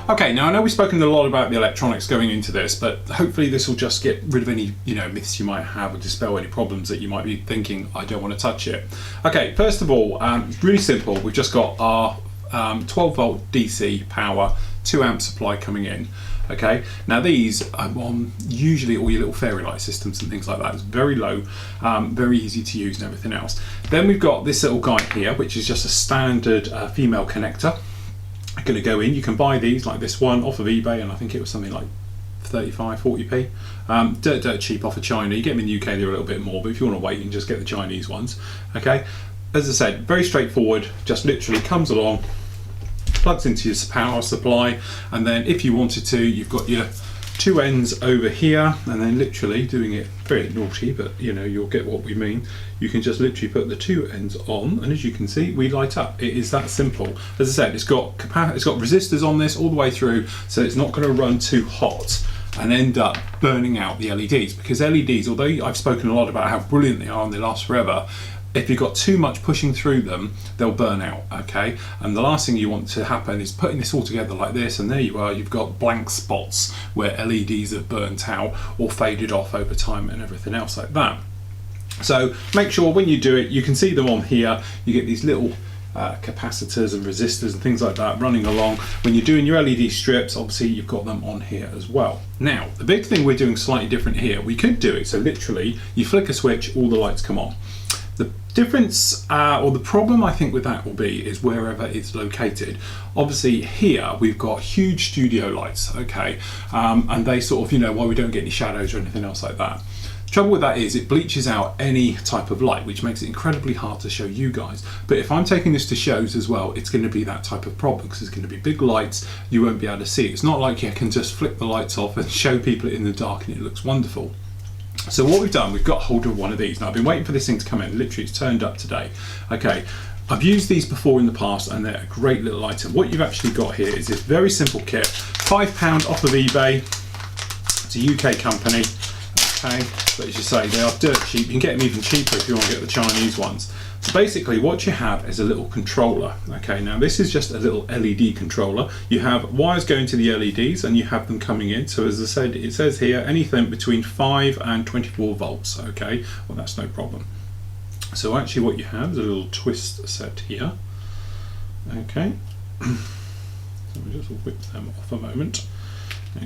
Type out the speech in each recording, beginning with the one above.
Okay, now I know we've spoken a lot about the electronics going into this, but hopefully this will just get rid of any, myths you might have or dispel any problems that you might be thinking, I don't want to touch it. Okay, first of all, it's really simple. We've just got our 12 volt DC power, 2 amp supply coming in. Okay, now these are on usually all your little fairy light systems and things like that. It's very low, very easy to use and everything else. Then we've got this little guy here, which is just a standard female connector. Going to go in. You can buy these like this one off of eBay, and I think it was something like 35-40p. Dirt cheap off of China. You get them in the UK, they're a little bit more, but if you want to wait, you can just get the Chinese ones. Okay, as I said, very straightforward. Just literally comes along, plugs into your power supply, and then if you wanted to, you've got your 2 ends over here, and then literally doing it very naughty, but you'll get what we mean. You can just literally put the 2 ends on, and as you can see, we light up. It is that simple. As I said, it's got resistors on this all the way through, so it's not going to run too hot and end up burning out the LEDs, because LEDs, although I've spoken a lot about how brilliant they are and they last forever, if you've got too much pushing through them, they'll burn out, okay? And the last thing you want to happen is putting this all together like this, and there you are, you've got blank spots where LEDs have burnt out or faded off over time and everything else like that. So make sure when you do it, you can see them on here. You get these little capacitors and resistors and things like that running along. When you're doing your LED strips, obviously you've got them on here as well. Now, the big thing we're doing slightly different here, we could do it, so literally you flick a switch, all the lights come on. The difference, or the problem I think with that will be, is wherever it's located. Obviously here we've got huge studio lights, okay, and they sort of, while we don't get any shadows or anything else like that. The trouble with that is it bleaches out any type of light, which makes it incredibly hard to show you guys. But if I'm taking this to shows as well, it's going to be that type of problem, because there's going to be big lights, you won't be able to see. It's not like you can just flick the lights off and show people it in the dark and it looks wonderful. So what we've done, we've got hold of one of these. Now I've been waiting for this thing to come in, literally it's turned up today. Okay, I've used these before in the past and they're a great little item. What you've actually got here is this very simple kit, £5 off of eBay. It's a UK company, okay, but as you say, they are dirt cheap. You can get them even cheaper if you want to get the Chinese ones. So basically what you have is a little controller. Okay, now this is just a little LED controller. You have wires going to the LEDs and you have them coming in. So as I said, it says here anything between 5 and 24 volts. Okay, well that's no problem. So actually what you have is a little twist set here. Okay, so we just whip them off a moment.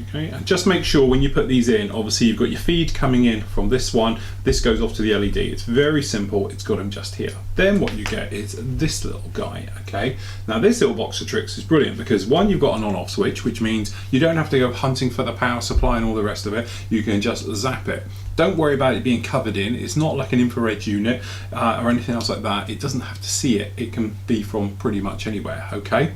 Okay, and just make sure when you put these in, obviously you've got your feed coming in from this one, this goes off to the LED. It's very simple, it's got them just here. Then what you get is this little guy, okay? Now this little box of tricks is brilliant because one, you've got an on-off switch, which means you don't have to go hunting for the power supply and all the rest of it. You can just zap it. Don't worry about it being covered in. It's not like an infrared unit or anything else like that. It doesn't have to see it. It can be from pretty much anywhere, okay?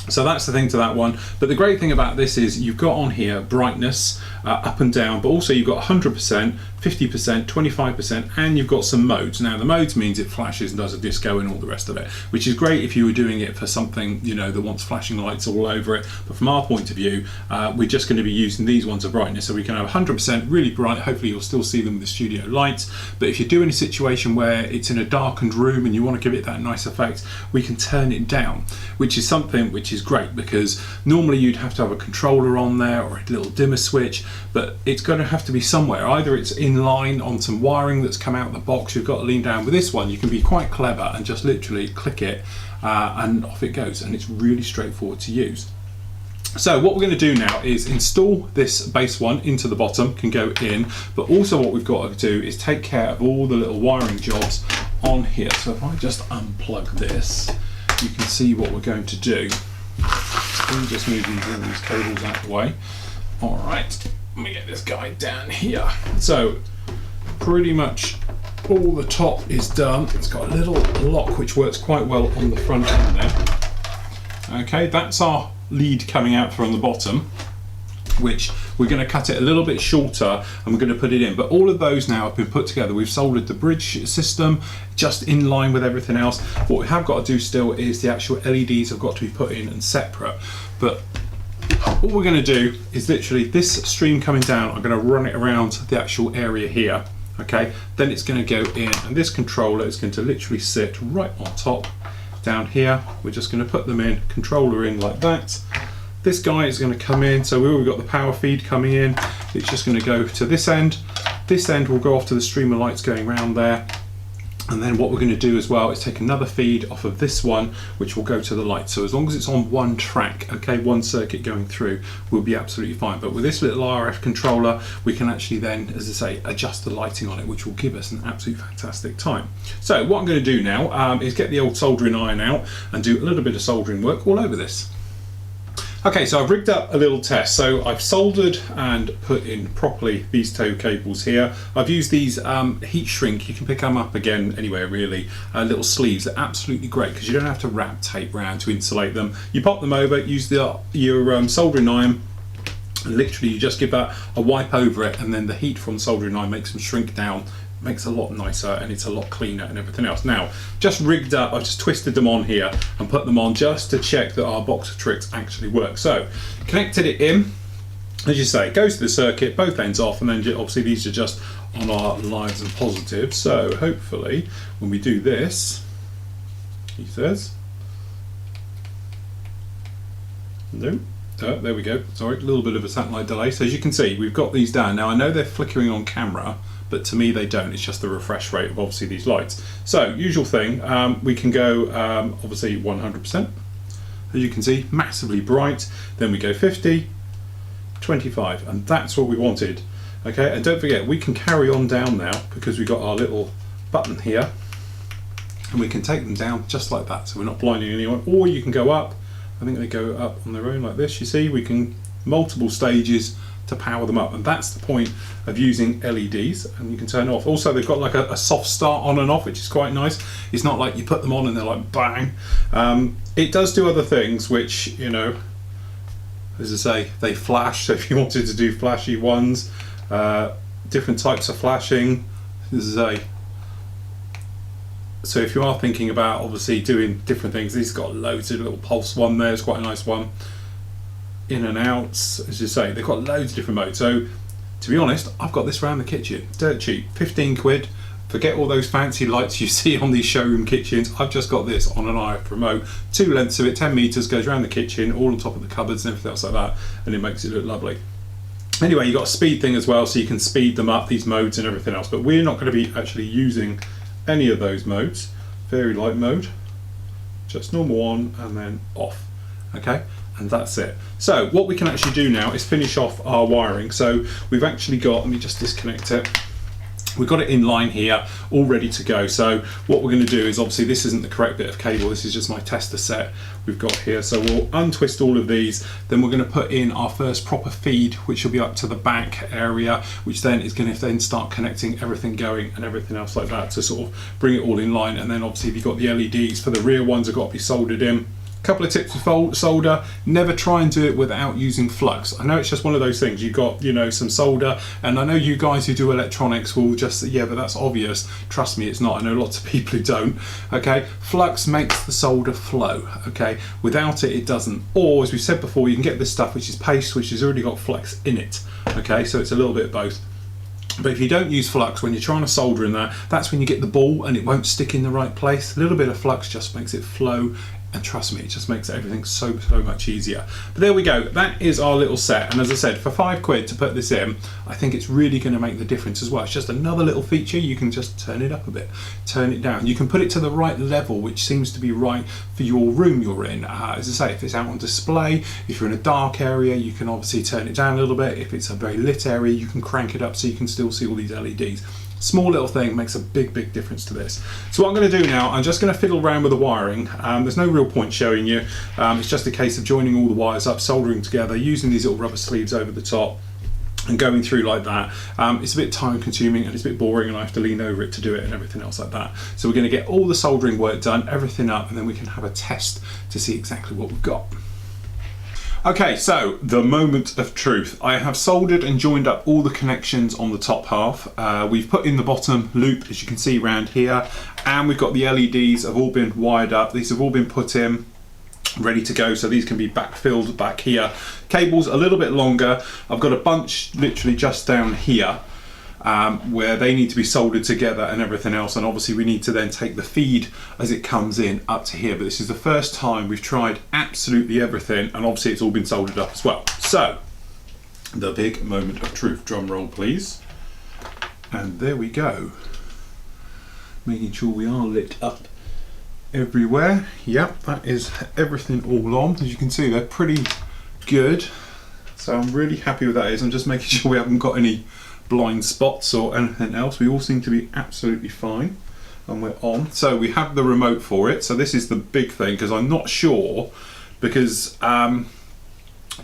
So that's the thing to that one. But the great thing about this is you've got on here brightness up and down, but also you've got 100%, 50%, 25%, and you've got some modes. Now the modes means it flashes and does a disco and all the rest of it, which is great if you were doing it for something that wants flashing lights all over it. But from our point of view, we're just going to be using these ones of brightness, so we can have 100% really bright. Hopefully you'll still see them with the studio lights, but if you're doing a situation where it's in a darkened room and you want to give it that nice effect, we can turn it down, which is something which is great, because normally you'd have to have a controller on there or a little dimmer switch, but it's going to have to be somewhere. Either it's in line on some wiring that's come out of the box, you've got to lean down. With this one you can be quite clever and just literally click it and off it goes, and it's really straightforward to use. So what we're going to do now is install this base one into the bottom, can go in, but also what we've got to do is take care of all the little wiring jobs on here. So if I just unplug this, you can see what we're going to do. Let me just move these cables out of the way. Alright, let me get this guy down here. So pretty much all the top is done. It's got a little lock which works quite well on the front end there. Okay, that's our lead coming out from the bottom, which we're going to cut it a little bit shorter and we're going to put it in. But all of those now have been put together. We've soldered the bridge system just in line with everything else. What we have got to do still is the actual LEDs have got to be put in and separate. But all we're going to do is literally this stream coming down, I'm going to run it around the actual area here. Okay, then it's going to go in, and this controller is going to literally sit right on top down here. We're just going to put them in, controller in like that. This guy is going to come in, so we've got the power feed coming in. It's just going to go to this end. This end will go off to the streamer lights going around there. And then what we're going to do as well is take another feed off of this one, which will go to the light. So as long as it's on one track, okay, one circuit going through, we'll be absolutely fine. But with this little RF controller, we can actually then, as I say, adjust the lighting on it, which will give us an absolutely fantastic time. So what I'm going to do now is get the old soldering iron out and do a little bit of soldering work all over this. Okay, so I've rigged up a little test. So I've soldered and put in properly these tow cables here. I've used these heat shrink, you can pick them up again anywhere really, little sleeves. They're absolutely great because you don't have to wrap tape around to insulate them. You pop them over, use your soldering iron, and literally you just give that a wipe over it, and then the heat from the soldering iron makes them shrink down, makes it a lot nicer, and it's a lot cleaner and everything else. Now, just rigged up, I've just twisted them on here and put them on just to check that our box of tricks actually work. So, connected it in, as you say, it goes to the circuit, both ends off, and then obviously these are just on our lives and positives. So, hopefully, when we do this, he says, no. There we go, sorry, a little bit of a satellite delay. So as you can see, we've got these down. Now I know they're flickering on camera, but to me they don't. It's just the refresh rate of obviously these lights. So usual thing, we can go obviously 100%. As you can see, massively bright. Then we go 50, 25, and that's what we wanted. Okay, and don't forget, we can carry on down now because we've got our little button here, and we can take them down just like that, so we're not blinding anyone. Or you can go up. I think they go up on their own like this. You see, we can multiple stages to power them up, and that's the point of using LEDs, and you can turn it off. Also, they've got like a soft start on and off, which is quite nice. It's not like you put them on and they're like bang. It does do other things, which, you know, as I say, they flash. So if you wanted to do flashy ones, different types of flashing, as I say. So if you are thinking about obviously doing different things, these got loads of little pulse one there, it's quite a nice one. In and outs, as you say, they've got loads of different modes. So to be honest, I've got this around the kitchen, dirt cheap, 15 quid. Forget all those fancy lights you see on these showroom kitchens. I've just got this on an RF remote, 2 lengths of it, 10 meters, goes around the kitchen, all on top of the cupboards and everything else like that, and it makes it look lovely. Anyway, you've got a speed thing as well, so you can speed them up, these modes and everything else, but we're not going to be actually using any of those modes. Very light mode, just normal on and then off. Okay, and that's it. So what we can actually do now is finish off our wiring. So we've actually got, let me just disconnect it. We've got it in line here, all ready to go. So what we're going to do is, obviously this isn't the correct bit of cable, this is just my tester set we've got here. So we'll untwist all of these, then we're going to put in our first proper feed, which will be up to the back area, which then is going to then start connecting everything going and everything else like that to sort of bring it all in line. And then obviously you've got the LEDs for the rear ones have got to be soldered in. Couple of tips with solder: never try and do it without using flux. I know it's just one of those things, you've got, you know, some solder, and I know you guys who do electronics will just say, yeah, but that's obvious. Trust me, it's not. I know lots of people who don't. Okay, flux makes the solder flow. Okay, without it, it doesn't. Or as we said before, you can get this stuff which is paste, which has already got flux in it. Okay, so it's a little bit of both. But if you don't use flux when you're trying to solder in there, that's when you get the ball and it won't stick in the right place. A little bit of flux just makes it flow, and trust me, it just makes everything so much easier. But there we go, that is our little set, and as I said, for 5 quid to put this in, I think it's really going to make the difference as well. It's just another little feature. You can just turn it up a bit, turn it down. You can put it to the right level, which seems to be right for your room you're in. As I say, if it's out on display, if you're in a dark area, you can obviously turn it down a little bit. If it's a very lit area, you can crank it up so you can still see all these LEDs. Small little thing makes a big difference to this. So what I'm going to do now, I'm just going to fiddle around with the wiring. There's no real point showing you. It's just a case of joining all the wires up, soldering together, using these little rubber sleeves over the top and going through like that. It's a bit time consuming and it's a bit boring, and I have to lean over it to do it and everything else like that. So we're going to get all the soldering work done, everything up, and then we can have a test to see exactly what we've got. Okay, so the moment of truth. I have soldered and joined up all the connections on the top half. We've put in the bottom loop, as you can see around here, and we've got the LEDs have all been wired up. These have all been put in, ready to go, so these can be backfilled back here. Cables a little bit longer. I've got a bunch literally just down here. where they need to be soldered together and everything else, and obviously we need to then take the feed as it comes in up to here. But this is the first time we've tried absolutely everything, and obviously it's all been soldered up as well. So the big moment of truth, drum roll please, and there we go, making sure we are lit up everywhere. Yep, that is everything all on. As you can see, they're pretty good, so I'm really happy with that. I'm just making sure we haven't got any blind spots or anything else. We all seem to be absolutely fine, and we're on. So we have the remote for it, so this is the big thing, because I'm not sure, because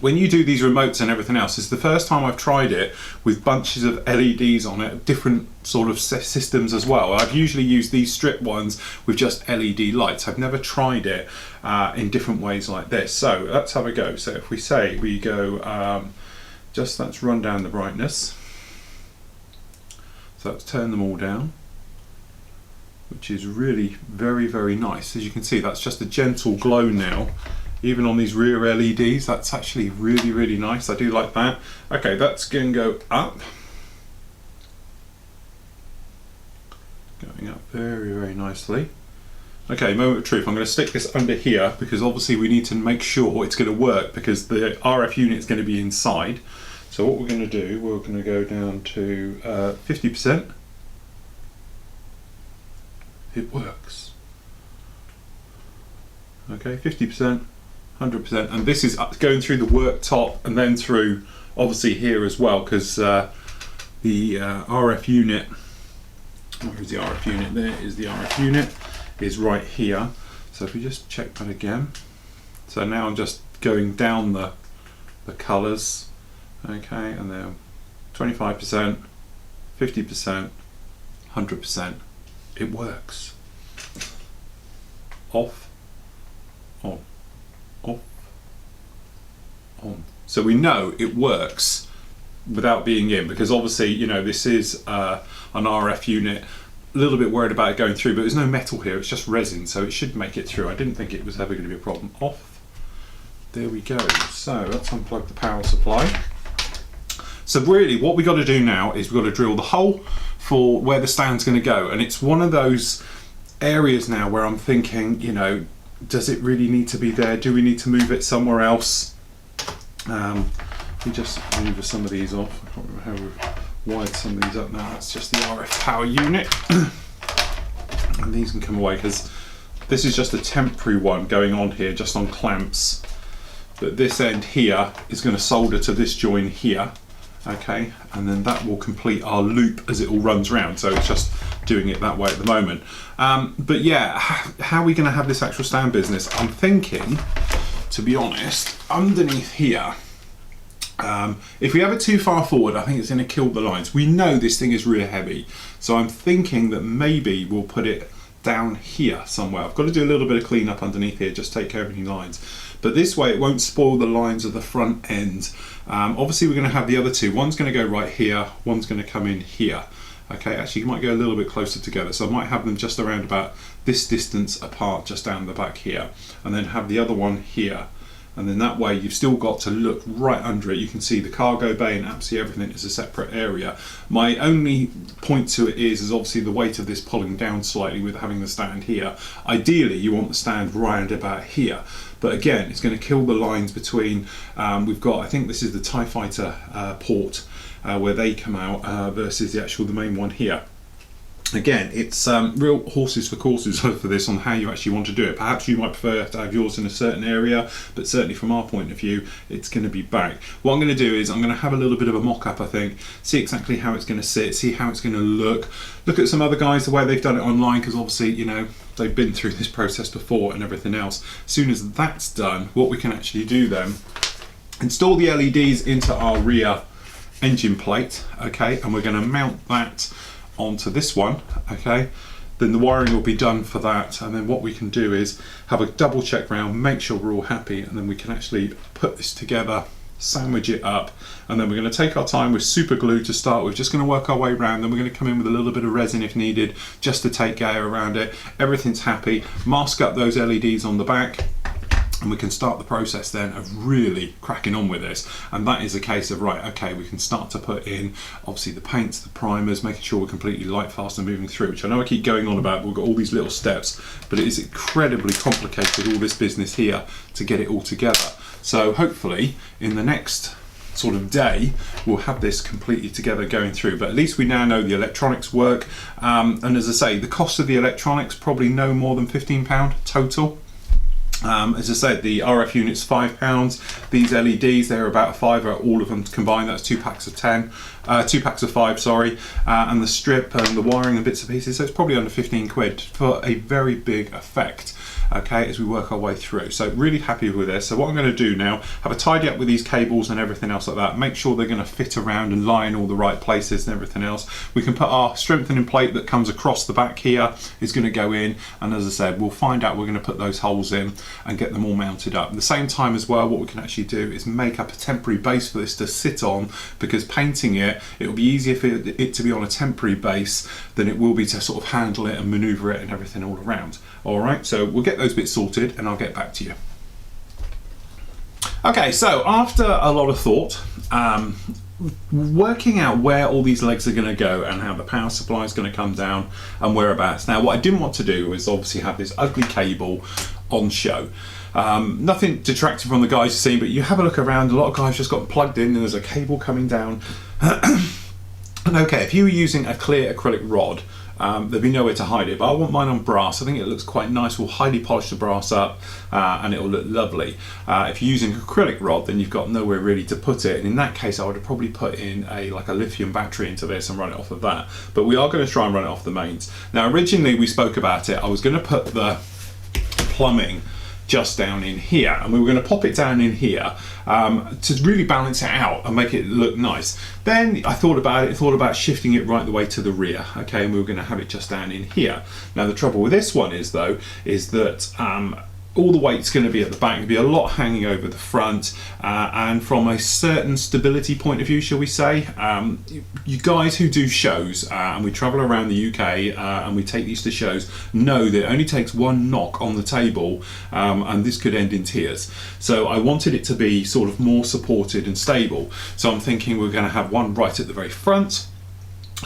when you do these remotes and everything else, it's the first time I've tried it with bunches of LEDs on it, different sort of systems as well. I've usually used these strip ones with just LED lights. I've never tried it in different ways like this. So let's have a go. So if we say we go, just let's run down the brightness. So let's turn them all down, which is really very, very nice. As you can see, that's just a gentle glow now. Even on these rear LEDs, that's actually really, really nice. I do like that. Okay, that's going to go up. Going up very, very nicely. Okay, moment of truth. I'm going to stick this under here because obviously we need to make sure it's going to work, because the RF unit is going to be inside. So what we're going to do, we're going to go down to 50%. It works. Okay, 50%. 100%, and this is going through the worktop and then through obviously here as well, because the RF unit, where is the RF unit? There is the RF unit, is right here. So if we just check that again, so now I'm just going down the colours, okay, and then 25%, 50%, 100%. It works. Off, on. Off, on. So we know it works without being in, because obviously, you know, this is an RF unit. A little bit worried about it going through, but there's no metal here, it's just resin, so it should make it through. I didn't think it was ever going to be a problem. Off. There we go. So let's unplug the power supply. So really what we got to do now is we've got to drill the hole for where the stand's going to go, and it's one of those areas now where I'm thinking, you know, does it really need to be there? Do we need to move it somewhere else? We just move some of these off. I can't remember how we've wired some of these up now. That's just the RF power unit. And these can come away, because this is just a temporary one going on here, just on clamps. But this end here is going to solder to this join here. Okay, and then that will complete our loop as it all runs around. So it's just doing it that way at the moment. But yeah, how are we going to have this actual stand business? I'm thinking, to be honest, underneath here, if we have it too far forward, I think it's going to kill the lines. We know this thing is rear heavy, so I'm thinking that maybe we'll put it down here somewhere. I've got to do a little bit of clean up underneath here, just take care of any lines. But this way it won't spoil the lines of the front end. Obviously we're going to have the other two. One's going to go right here, one's going to come in here. Okay, actually you might go a little bit closer together. So I might have them just around about this distance apart, just down the back here. And then have the other one here. And then that way you've still got to look right under it. You can see the cargo bay and absolutely everything is a separate area. My only point to it is obviously the weight of this pulling down slightly with having the stand here. Ideally you want the stand round about here. But again, it's going to kill the lines between, we've got, I think this is the TIE Fighter port where they come out versus the main one here. Again, it's real horses for courses for this on how you actually want to do it. Perhaps you might prefer to have yours in a certain area, but certainly from our point of view, it's going to be back. What I'm going to do is I'm going to have a little bit of a mock-up, I think, see exactly how it's going to sit, see how it's going to look at some other guys, the way they've done it online, because obviously, you know, they've been through this process before and everything else. As soon as that's done, what we can actually do then, install the LEDs into our rear engine plate, okay, and we're going to mount that onto this one, okay, then the wiring will be done for that, and then what we can do is have a double check round, make sure we're all happy, and then we can actually put this together, sandwich it up, and then we're going to take our time with super glue to start with, just going to work our way around, then we're going to come in with a little bit of resin if needed, just to take air around it. Everything's happy, mask up those LEDs on the back, and we can start the process then of really cracking on with this. And that is a case of, right, okay, we can start to put in obviously the paints, the primers, making sure we're completely light, fast and moving through, which I know I keep going on about, but we've got all these little steps, but it is incredibly complicated, all this business here, to get it all together. So hopefully in the next sort of day we'll have this completely together going through, but at least we now know the electronics work, and as I say, the cost of the electronics probably no more than £15 total. As I said, the RF unit's £5. These LEDs, they're about £5, all of them combined. That's 2 packs of 2 packs of 5, sorry. And the strip and the wiring and bits and pieces, so it's probably under 15 quid for a very big effect. Okay, as we work our way through. So really happy with this. So what I'm going to do now, have a tidy up with these cables and everything else like that, make sure they're going to fit around and lie in all the right places and everything else. We can put our strengthening plate that comes across the back here is going to go in, and as I said, we'll find out, we're going to put those holes in and get them all mounted up. At the same time as well, what we can actually do is make up a temporary base for this to sit on, because painting it will be easier for it to be on a temporary base than it will be to sort of handle it and maneuver it and everything all around. All right, so we'll get those bits sorted and I'll get back to you. Okay, so after a lot of thought, working out where all these legs are going to go and how the power supply is going to come down and whereabouts. Now, what I didn't want to do is obviously have this ugly cable on show. Nothing detracting from the guys you've seen, but you have a look around, a lot of guys just got plugged in and there's a cable coming down. And okay, if you were using a clear acrylic rod, there'd be nowhere to hide it, but I want mine on brass. I think it looks quite nice. We'll highly polish the brass up and it'll look lovely. If you're using acrylic rod, then you've got nowhere really to put it, and in that case I would have probably put in like a lithium battery into this and run it off of that, but we are going to try and run it off the mains. Now originally we spoke about it, I was going to put the plumbing just down in here, and we were going to pop it down in here to really balance it out and make it look nice. Then I thought about shifting it right the way to the rear, okay, and we were going to have it just down in here. Now the trouble with this one is though, is that all the weight's going to be at the back. There'll be a lot hanging over the front, and from a certain stability point of view, shall we say, you guys who do shows and we travel around the UK and we take these to shows know that it only takes one knock on the table and this could end in tears. So I wanted it to be sort of more supported and stable. So I'm thinking we're going to have one right at the very front,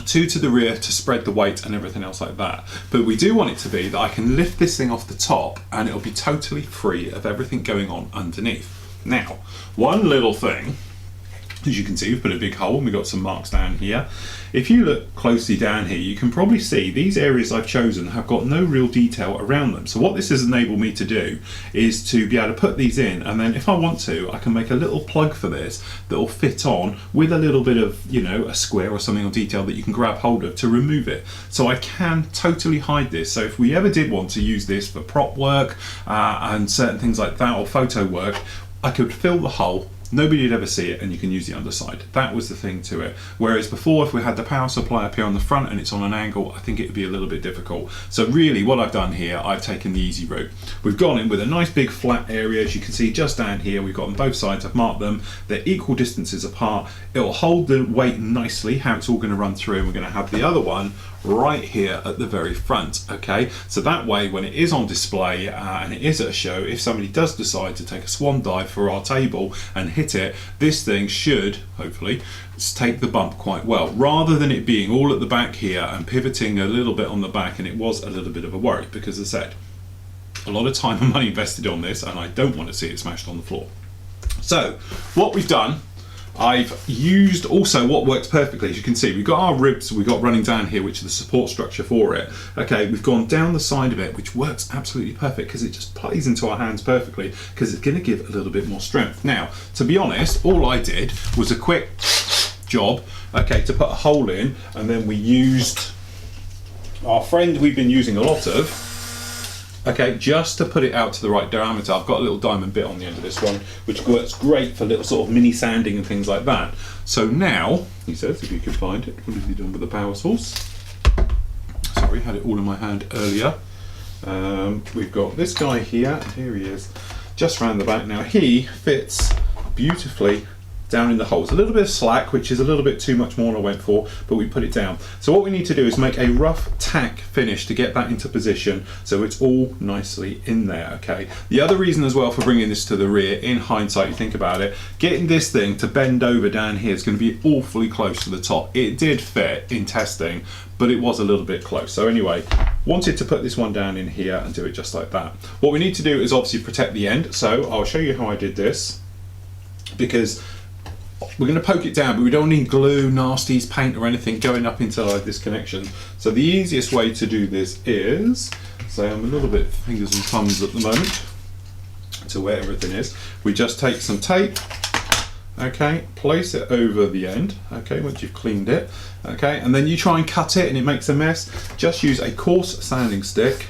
2 to the rear to spread the weight and everything else like that. But we do want it to be that I can lift this thing off the top and it'll be totally free of everything going on underneath. Now, one little thing, as you can see, we've put a big hole and we've got some marks down here. If you look closely down here, you can probably see these areas I've chosen have got no real detail around them. So what this has enabled me to do is to be able to put these in, and then if I want to, I can make a little plug for this that will fit on with a little bit of, you know, a square or something on detail that you can grab hold of to remove it. So I can totally hide this. So if we ever did want to use this for prop work and certain things like that, or photo work, I could fill the hole, nobody would ever see it, and you can use the underside. That was the thing to it. Whereas before, if we had the power supply up here on the front and it's on an angle, I think it would be a little bit difficult. So really what I've done here, I've taken the easy route. We've gone in with a nice big flat area, as you can see just down here. We've got on both sides, I've marked them. They're equal distances apart. It'll hold the weight nicely, how it's all going to run through, and we're going to have the other one right here at the very front. Okay, so that way when it is on display and it is at a show, if somebody does decide to take a swan dive for our table and hit it, this thing should hopefully take the bump quite well, rather than it being all at the back here and pivoting a little bit on the back. And it was a little bit of a worry, because as I said, a lot of time and money invested on this, and I don't want to see it smashed on the floor. So what we've done, I've used also what works perfectly. As you can see, we've got our ribs we've got running down here, which is the support structure for it. Okay, we've gone down the side of it, which works absolutely perfect because it just plays into our hands perfectly, because it's going to give a little bit more strength. Now, to be honest, all I did was a quick job, okay, to put a hole in, and then we used our friend we've been using a lot of, okay, just to put it out to the right diameter. I've got a little diamond bit on the end of this one, which works great for little sort of mini sanding and things like that. So now, he says, if you can find it, what have you done with the power source? Sorry, had it all in my hand earlier. We've got this guy here, and here he is, just round the back. Now he fits beautifully down in the holes. A little bit of slack, which is a little bit too much more than I went for, but we put it down. So what we need to do is make a rough tack finish to get that into position so it's all nicely in there, okay? The other reason as well for bringing this to the rear, in hindsight, you think about it, getting this thing to bend over down here is going to be awfully close to the top. It did fit in testing, but it was a little bit close. So anyway, wanted to put this one down in here and do it just like that. What we need to do is obviously protect the end. So I'll show you how I did this, because we're going to poke it down, but we don't need glue, nasties, paint or anything going up into this connection. So the easiest way to do this is, say I'm a little bit fingers and thumbs at the moment to where everything is. We just take some tape, okay, place it over the end, okay, once you've cleaned it, okay, and then you try and cut it and it makes a mess. Just use a coarse sanding stick,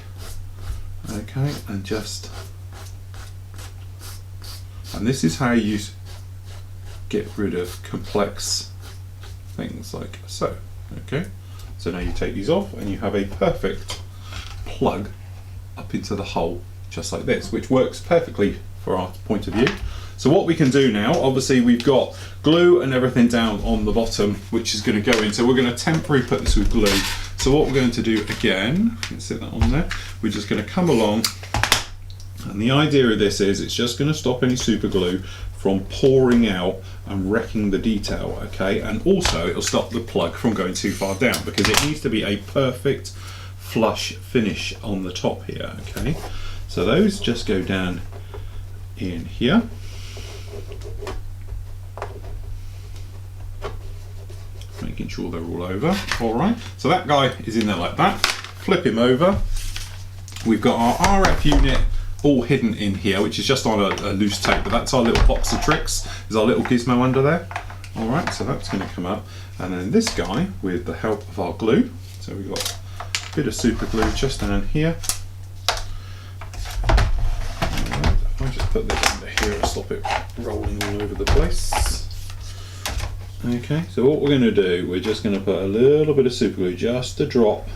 okay, and this is how you get rid of complex things like so, okay. So now you take these off and you have a perfect plug up into the hole just like this, which works perfectly for our point of view. So what we can do now, obviously we've got glue and everything down on the bottom, which is going to go in. So we're going to temporarily put this with glue. So what we're going to do again, you can sit that on there, we're just going to come along, and the idea of this is it's just going to stop any super glue from pouring out and wrecking the detail, okay? And also it'll stop the plug from going too far down, because it needs to be a perfect flush finish on the top here, okay? So those just go down in here. Making sure they're all over. All right, so that guy is in there like that. Flip him over. We've got our RF unit all hidden in here, which is just on a loose tape, but that's our little box of tricks, is our little gizmo under there. All right, so that's going to come up. And then this guy, with the help of our glue, so we've got a bit of super glue just down here. Right, if I just put this under here and stop it rolling all over the place. Okay, so what we're going to do, we're just going to put a little bit of super glue, just a drop,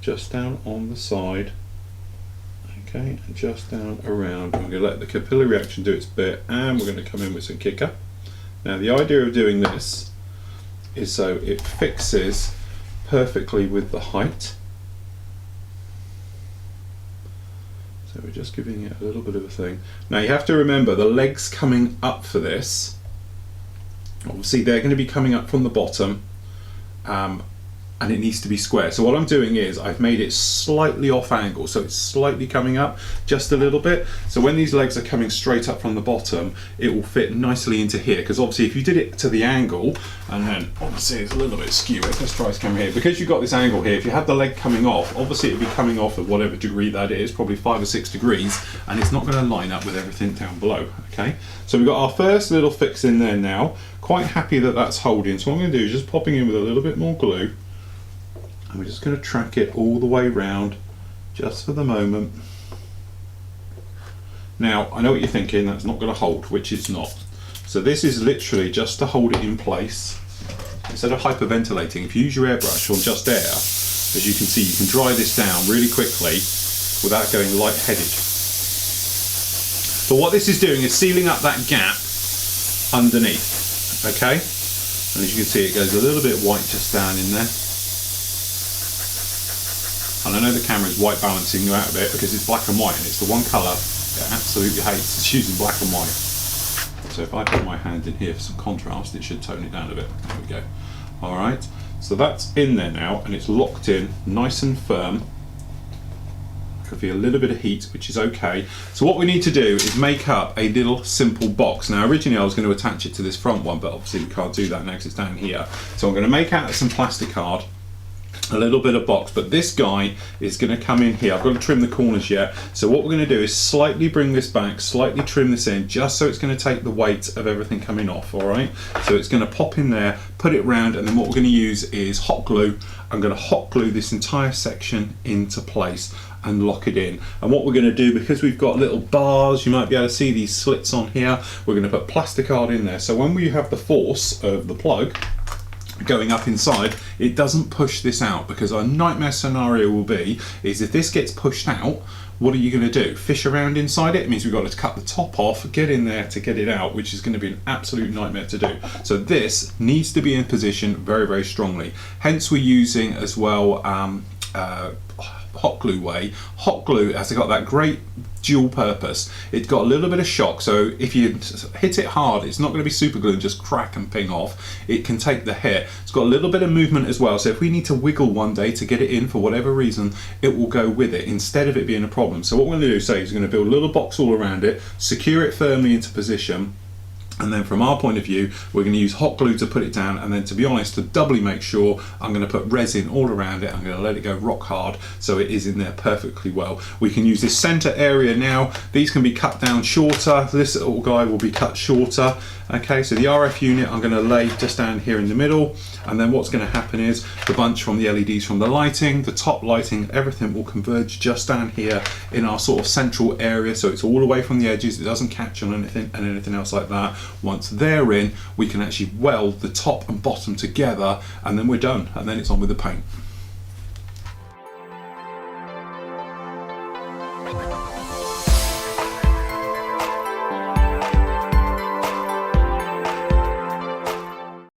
just down on the side, okay, and just down around. And we're going to let the capillary reaction do its bit, and we're going to come in with some kicker. Now the idea of doing this is so it fixes perfectly with the height. So we're just giving it a little bit of a thing. Now you have to remember the legs coming up for this, obviously they're going to be coming up from the bottom, and it needs to be square. So what I'm doing is I've made it slightly off angle, so it's slightly coming up just a little bit. So when these legs are coming straight up from the bottom, it will fit nicely into here, because obviously if you did it to the angle, and then obviously it's a little bit skew, let's try to come here, because you've got this angle here, if you had the leg coming off, obviously it would be coming off at whatever degree that is, probably 5 or 6 degrees, and it's not going to line up with everything down below, okay? So we've got our first little fix in there now, quite happy that that's holding. So what I'm going to do is just popping in with a little bit more glue, and we're just going to track it all the way round just for the moment. Now I know what you're thinking, that's not going to hold, which it's not. So this is literally just to hold it in place. Instead of hyperventilating, if you use your airbrush on just air, as you can see, you can dry this down really quickly without going lightheaded. But what this is doing is sealing up that gap underneath, okay? And as you can see, it goes a little bit white just down in there. And I know the camera is white balancing you out a bit because it's black and white, and it's the one colour it absolutely hates, it's using black and white. So if I put my hand in here for some contrast, it should tone it down a bit. There we go. Alright, so that's in there now, and it's locked in nice and firm. I can feel a little bit of heat, which is okay. So what we need to do is make up a little simple box. Now originally I was going to attach it to this front one, but obviously we can't do that now because it's down here. So I'm going to make out some plastic card, a little bit of box, but this guy is going to come in here. I've got to trim the corners yet, so what we're going to do is slightly bring this back, slightly trim this in, just so it's going to take the weight of everything coming off. All right, so it's going to pop in there, put it round, and then what we're going to use is hot glue. I'm going to hot glue this entire section into place and lock it in. And what we're going to do, because we've got little bars, you might be able to see these slits on here, we're going to put plastic card in there, so when we have the force of the plug going up inside, it doesn't push this out, because our nightmare scenario will be is if this gets pushed out, what are you going to do? Fish around inside it? It means we've got to cut the top off, get in there to get it out, which is going to be an absolute nightmare to do. So this needs to be in position very, very strongly. Hence we're using as well hot glue way. Hot glue has got that great dual purpose. It's got a little bit of shock, so if you hit it hard, it's not going to be super glue and just crack and ping off. It can take the hit. It's got a little bit of movement as well, so if we need to wiggle one day to get it in for whatever reason, it will go with it instead of it being a problem. So what we're going to do is we're going to build a little box all around it, secure it firmly into position, and then from our point of view, we're going to use hot glue to put it down, and then to be honest, to doubly make sure, I'm going to put resin all around it. I'm going to let it go rock hard so it is in there perfectly well. We can use this center area now. These can be cut down shorter. This little guy will be cut shorter. Okay, so the RF unit I'm going to lay just down here in the middle, and then what's going to happen is the bunch from the LEDs from the lighting, the top lighting, everything will converge just down here in our sort of central area, so it's all away from the edges, it doesn't catch on anything and anything else like that. Once they're in, we can actually weld the top and bottom together, and then we're done, and then it's on with the paint.